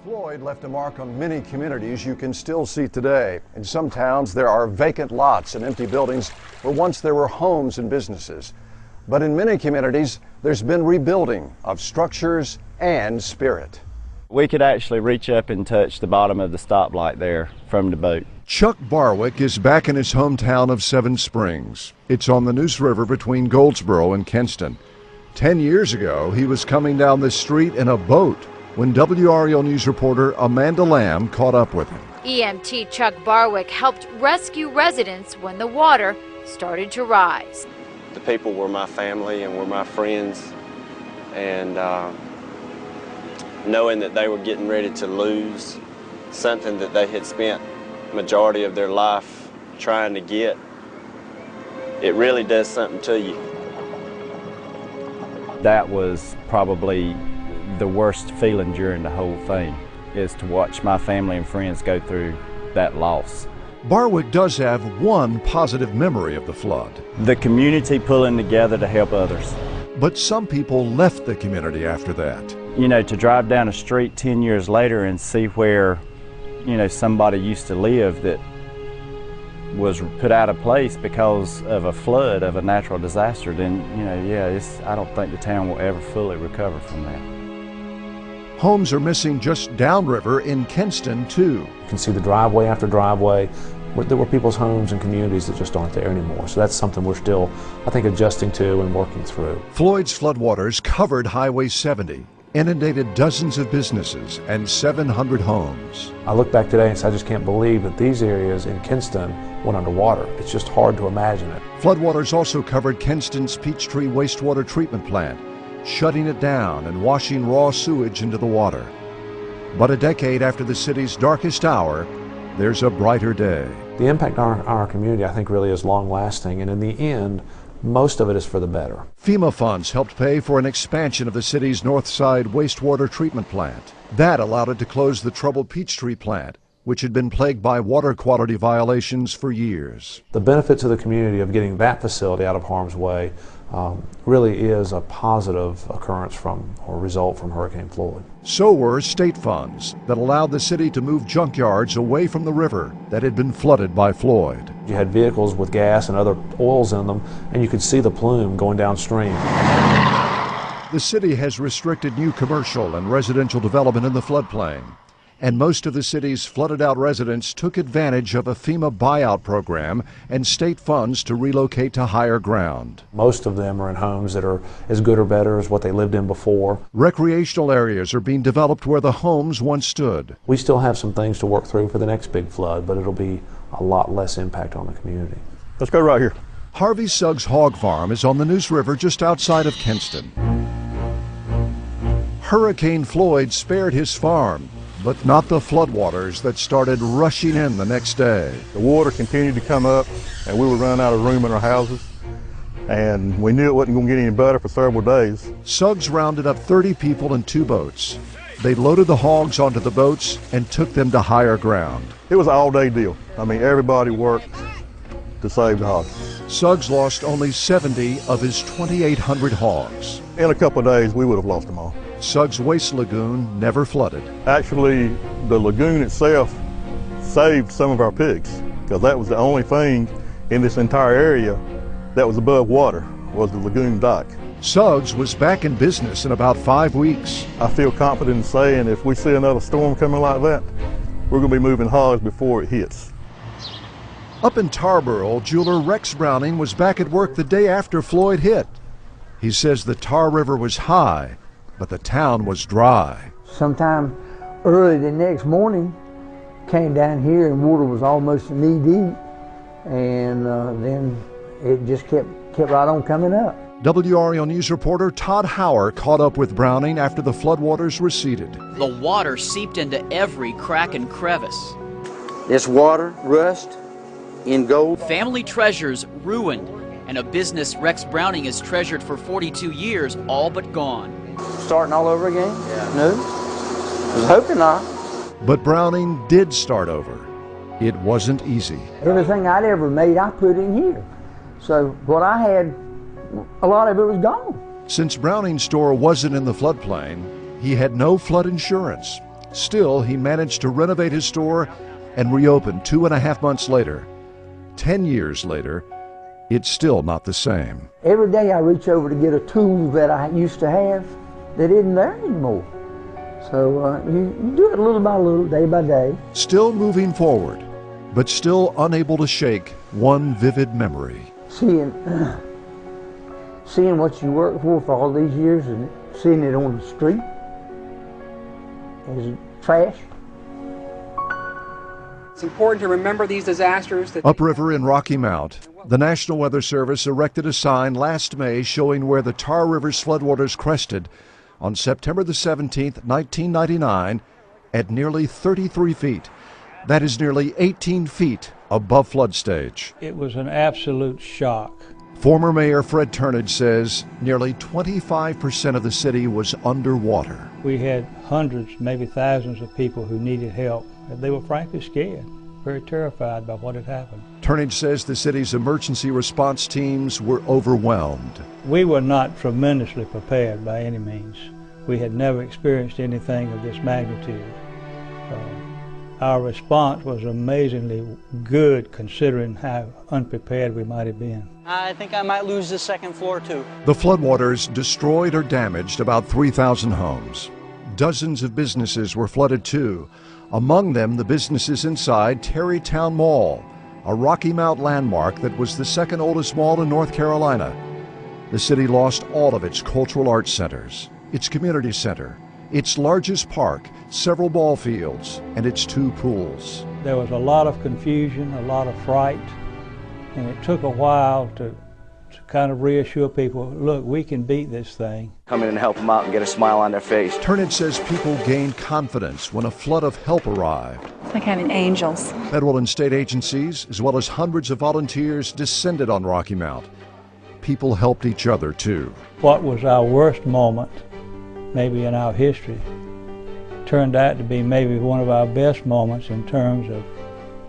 Floyd left a mark on many communities you can still see today. In some towns, there are vacant lots and empty buildings where once there were homes and businesses. But in many communities, there's been rebuilding of structures and spirit. We could actually reach up and touch the bottom of the stoplight there from the boat. Chuck Barwick is back in his hometown of Seven Springs. It's on the Neuse River between Goldsboro and Kinston. 10 years ago, he was coming down the street in a boat when WREL News reporter Amanda Lamb caught up with him. EMT Chuck Barwick helped rescue residents when the water started to rise. The people were my family and were my friends, and knowing that they were getting ready to lose something that they had spent majority of their life trying to get, it really does something to you. That was probably the worst feeling during the whole thing, is to watch my family and friends go through that loss. Barwick does have one positive memory of the flood. The community pulling together to help others. But some people left the community after that. You know, to drive down a street 10 years later and see where, you know, somebody used to live that was put out of place because of a flood, of a natural disaster, then, you know, yeah, I don't think the town will ever fully recover from that. Homes are missing just downriver in Kinston, too. You can see the driveway after driveway. There were people's homes and communities that just aren't there anymore. So that's something we're still, I think, adjusting to and working through. Floyd's floodwaters covered Highway 70, inundated dozens of businesses and 700 homes. I look back today and say, I just can't believe that these areas in Kinston went underwater. It's just hard to imagine it. Floodwaters also covered Kinston's Peachtree wastewater treatment plant, shutting it down and washing raw sewage into the water. But a decade after the city's darkest hour, there's a brighter day. The impact on our community, I think, really is long-lasting, and in the end, most of it is for the better. FEMA funds helped pay for an expansion of the city's North Side wastewater treatment plant. That allowed it to close the troubled Peachtree plant, which had been plagued by water quality violations for years. The benefit to the community of getting that facility out of harm's way really is a positive occurrence from or result from Hurricane Floyd. So were state funds that allowed the city to move junkyards away from the river that had been flooded by Floyd. You had vehicles with gas and other oils in them, and you could see the plume going downstream. The city has restricted new commercial and residential development in the floodplain, and most of the city's flooded-out residents took advantage of a FEMA buyout program and state funds to relocate to higher ground. Most of them are in homes that are as good or better as what they lived in before. Recreational areas are being developed where the homes once stood. We still have some things to work through for the next big flood, but it'll be a lot less impact on the community. Let's go right here. Harvey Suggs Hog Farm is on the Neuse River just outside of Kinston. Hurricane Floyd spared his farm, but not the floodwaters that started rushing in the next day. The water continued to come up, and we would run out of room in our houses, and we knew it wasn't going to get any better for several days. Suggs rounded up 30 people in 2 boats. They loaded the hogs onto the boats and took them to higher ground. It was an all-day deal. I mean, everybody worked to save the hogs. Suggs lost only 70 of his 2,800 hogs. In a couple of days, we would have lost them all. Suggs Waste Lagoon never flooded. Actually, the lagoon itself saved some of our pigs, because that was the only thing in this entire area that was above water, was the lagoon dock. Suggs was back in business in about 5 weeks. I feel confident in saying if we see another storm coming like that, we're going to be moving hogs before it hits. Up in Tarboro, jeweler Rex Browning was back at work the day after Floyd hit. He says the Tar River was high, but the town was dry. Sometime early the next morning, came down here and water was almost knee deep, and then it just kept right on coming up. WREL News reporter Todd Hauer caught up with Browning after the floodwaters receded. The water seeped into every crack and crevice. This water, rust, in gold. Family treasures ruined, and a business Rex Browning has treasured for 42 years, all but gone. Starting all over again? Yeah. No, was hoping not. But Browning did start over. It wasn't easy. Everything I'd ever made, I put in here. So what I had, a lot of it was gone. Since Browning's store wasn't in the floodplain, he had no flood insurance. Still, he managed to renovate his store and reopen 2.5 months later. 10 years later, it's still not the same. Every day I reach over to get a tool that I used to have that isn't there anymore. So you do it little by little, day by day. Still moving forward, but still unable to shake one vivid memory. Seeing what you worked for all these years and seeing it on the street as trash. It's important to remember these disasters. Upriver in Rocky Mount, the National Weather Service erected a sign last May showing where the Tar River's floodwaters crested on September the 17th, 1999, at nearly 33 feet. That is nearly 18 feet above flood stage. It was an absolute shock. Former Mayor Fred Turnage says nearly 25% of the city was underwater. We had hundreds, maybe thousands of people who needed help. They were frankly scared, very terrified by what had happened. Turnage says the city's emergency response teams were overwhelmed. We were not tremendously prepared by any means. We had never experienced anything of this magnitude. Our response was amazingly good considering how unprepared we might have been. I think I might lose the second floor too. The floodwaters destroyed or damaged about 3,000 homes. Dozens of businesses were flooded too. Among them, the businesses inside Terrytown Mall, a Rocky Mount landmark that was the second oldest mall in North Carolina. The city lost all of its cultural arts centers, its community center, its largest park, several ball fields, and its 2 pools. There was a lot of confusion, a lot of fright, and it took a while to kind of reassure people, look, we can beat this thing. Come in and help them out and get a smile on their face. Turnage says people gained confidence when a flood of help arrived. It's like having angels. Federal and state agencies, as well as hundreds of volunteers, descended on Rocky Mount. People helped each other, too. What was our worst moment, maybe in our history, turned out to be maybe one of our best moments in terms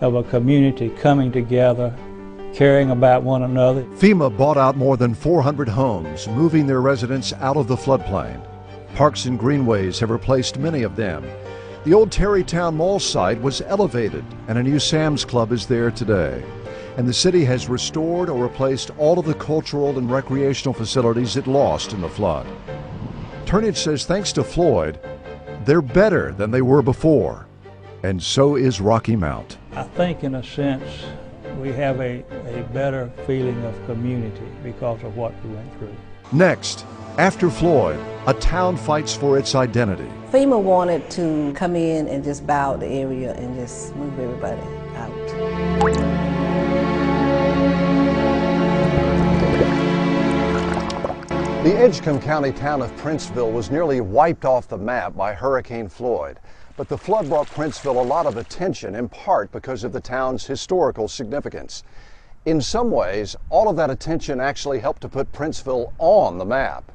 of a community coming together, caring about one another. FEMA bought out more than 400 homes, moving their residents out of the floodplain. Parks and greenways have replaced many of them. The old Terrytown Mall site was elevated, and a new Sam's Club is there today. And the city has restored or replaced all of the cultural and recreational facilities it lost in the flood. Turnage says thanks to Floyd, they're better than they were before. And so is Rocky Mount. I think in a sense we have a better feeling of community because of what we went through. Next, after Floyd, a town fights for its identity. FEMA wanted to come in and just bow out the area and just move everybody out. The Edgecombe County town of Princeville was nearly wiped off the map by Hurricane Floyd. But the flood brought Princeville a lot of attention, in part because of the town's historical significance. In some ways, all of that attention actually helped to put Princeville on the map.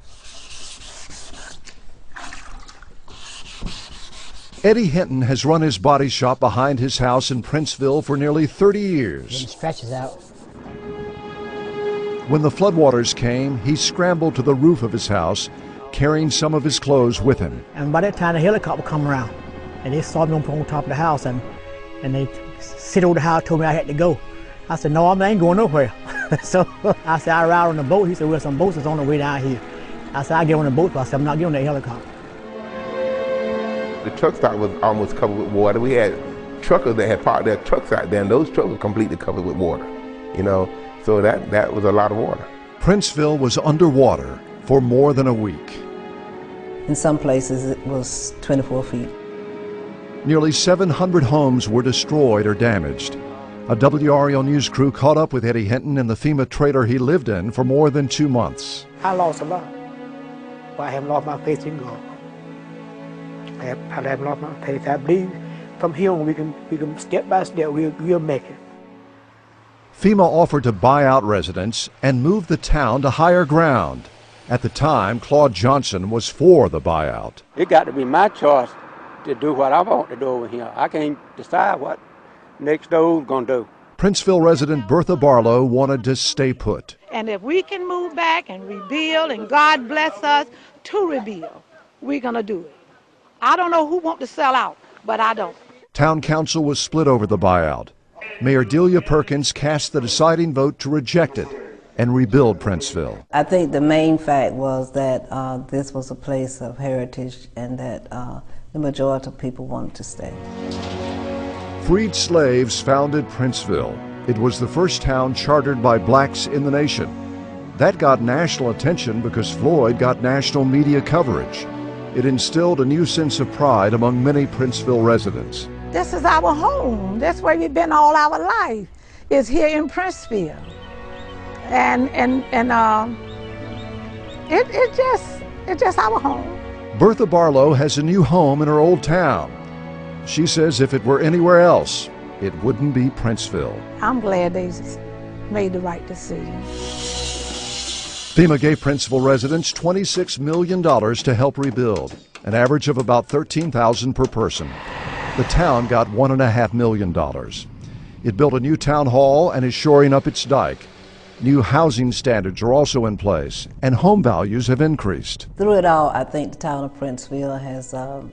Eddie Hinton has run his body shop behind his house in Princeville for nearly 30 years. It stretches out. When the floodwaters came, he scrambled to the roof of his house, carrying some of his clothes with him. And by that time, the helicopter come around, and they saw me on top of the house, and they sit over the house, told me I had to go. I said, no, I ain't going nowhere. So I said, I ride on the boat. He said, well, some boats is on the way down here. I said, I get on the boat, but I said, I'm not getting on that helicopter. The truck stop was almost covered with water. We had truckers that had parked their trucks out there, and those trucks were completely covered with water, you know. So that was a lot of water. Princeville was underwater for more than a week. In some places it was 24 feet. Nearly 700 homes were destroyed or damaged. A WREL News crew caught up with Eddie Hinton in the FEMA trailer he lived in for more than 2 months. I lost a lot, but I haven't lost my faith in God. I haven't lost my faith. I believe from here on we can step by step we'll make it. FEMA offered to buy out residents and move the town to higher ground. At the time, Claude Johnson was for the buyout. It got to be my choice to do what I want to do over here. I can't decide what next door's going to do. Princeville resident Bertha Barlow wanted to stay put. And if we can move back and rebuild, and God bless us to rebuild, we're going to do it. I don't know who wants to sell out, but I don't. Town council was split over the buyout. Mayor Delia Perkins cast the deciding vote to reject it and rebuild Princeville. I think the main fact was that this was a place of heritage and that the majority of people wanted to stay. Freed slaves founded Princeville. It was the first town chartered by blacks in the nation. That got national attention because Floyd got national media coverage. It instilled a new sense of pride among many Princeville residents. This is our home. That's where we've been all our life, is here in Princeville. And it's just our home. Bertha Barlow has a new home in her old town. She says if it were anywhere else, it wouldn't be Princeville. I'm glad they made the right decision. FEMA gave Princeville residents $26 million to help rebuild, an average of about $13,000 per person. The town got $1.5 million. It built a new town hall and is shoring up its dike. New housing standards are also in place, and home values have increased. Through it all, I think the town of Princeville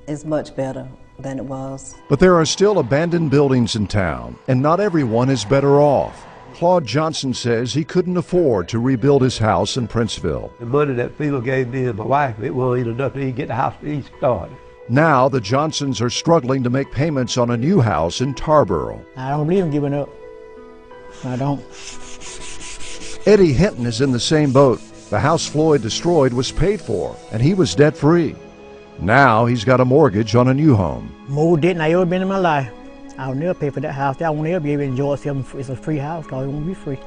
is much better than it was. But there are still abandoned buildings in town, and not everyone is better off. Claude Johnson says he couldn't afford to rebuild his house in Princeville. The money that FEMA gave me and my wife, it wasn't enough to even get the house started. Now the Johnsons are struggling to make payments on a new house in Tarboro. I don't believe in giving up. I don't. Eddie Hinton is in the same boat. The house Floyd destroyed was paid for, and he was debt-free. Now he's got a mortgage on a new home. More debt than I ever been in my life. I'll never pay for that house. I won't ever be able to enjoy it. It's a free house, because it won't be free.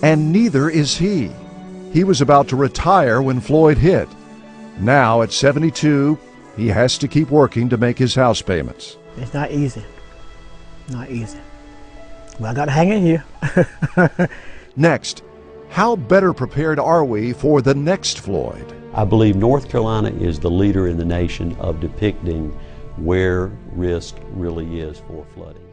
And neither is he. He was about to retire when Floyd hit. Now at 72, he has to keep working to make his house payments. It's not easy. Not easy. Well, I got to hang in here. Next, how better prepared are we for the next Floyd? I believe North Carolina is the leader in the nation of depicting where risk really is for flooding.